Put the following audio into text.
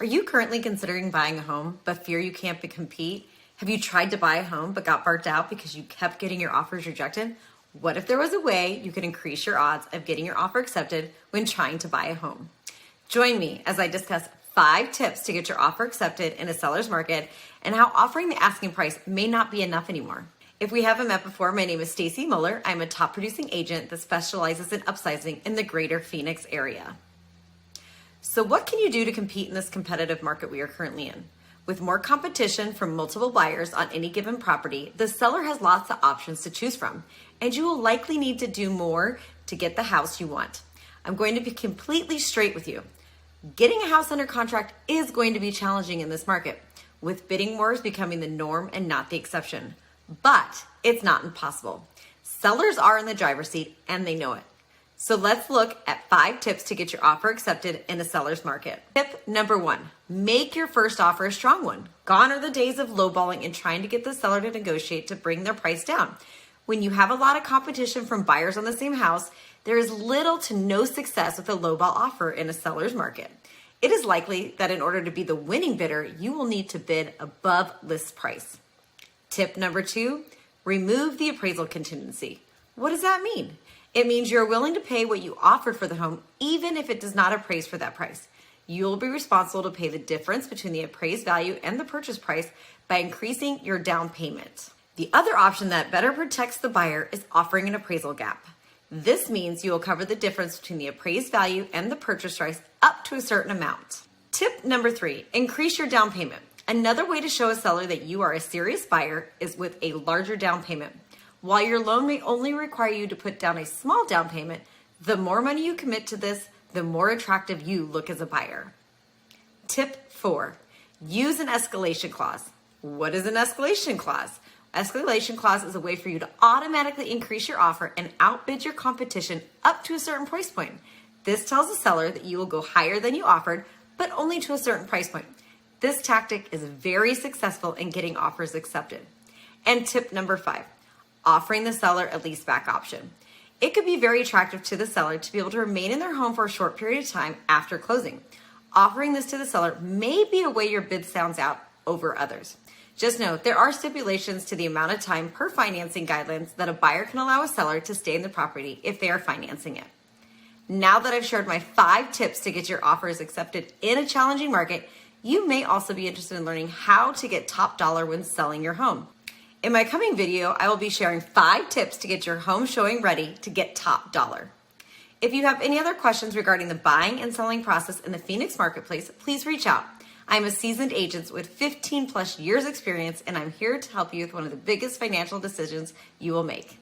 Are you currently considering buying a home but fear you can't compete? Have you tried to buy a home but got burnt out because you kept getting your offers rejected? What if there was a way you could increase your odds of getting your offer accepted when trying to buy a home? Join me as I discuss 5 tips to get your offer accepted in a seller's market and how offering the asking price may not be enough anymore. If we haven't met before, my name is Stacy Muller. I'm a top producing agent that specializes in upsizing in the greater Phoenix area. So what can you do to compete in this competitive market we are currently in? With more competition from multiple buyers on any given property, the seller has lots of options to choose from, and you will likely need to do more to get the house you want. I'm going to be completely straight with you. Getting a house under contract is going to be challenging in this market, with bidding wars becoming the norm and not the exception. But it's not impossible. Sellers are in the driver's seat and they know it. So let's look at 5 tips to get your offer accepted in a seller's market. Tip number 1, make your first offer a strong one. Gone are the days of lowballing and trying to get the seller to negotiate to bring their price down. When you have a lot of competition from buyers on the same house, there is little to no success with a lowball offer in a seller's market. It is likely that in order to be the winning bidder, you will need to bid above list price. Tip number 2, remove the appraisal contingency. What does that mean? It means you're willing to pay what you offered for the home, even if it does not appraise for that price. You'll be responsible to pay the difference between the appraised value and the purchase price by increasing your down payment. The other option that better protects the buyer is offering an appraisal gap. This means you will cover the difference between the appraised value and the purchase price up to a certain amount. Tip number 3, increase your down payment. Another way to show a seller that you are a serious buyer is with a larger down payment. While your loan may only require you to put down a small down payment, the more money you commit to this, the more attractive you look as a buyer. Tip 4, use an escalation clause. What is an escalation clause? Escalation clause is a way for you to automatically increase your offer and outbid your competition up to a certain price point. This tells the seller that you will go higher than you offered, but only to a certain price point. This tactic is very successful in getting offers accepted. And tip number 5, offering the seller a lease back option. It could be very attractive to the seller to be able to remain in their home for a short period of time after closing. Offering this to the seller may be a way your bid sounds out over others. Just note, there are stipulations to the amount of time per financing guidelines that a buyer can allow a seller to stay in the property if they are financing it. Now that I've shared my 5 tips to get your offers accepted in a challenging market, you may also be interested in learning how to get top dollar when selling your home. In my coming video, I will be sharing 5 tips to get your home showing ready to get top dollar. If you have any other questions regarding the buying and selling process in the Phoenix marketplace, please reach out. I'm a seasoned agent with 15 plus years experience, and I'm here to help you with one of the biggest financial decisions you will make.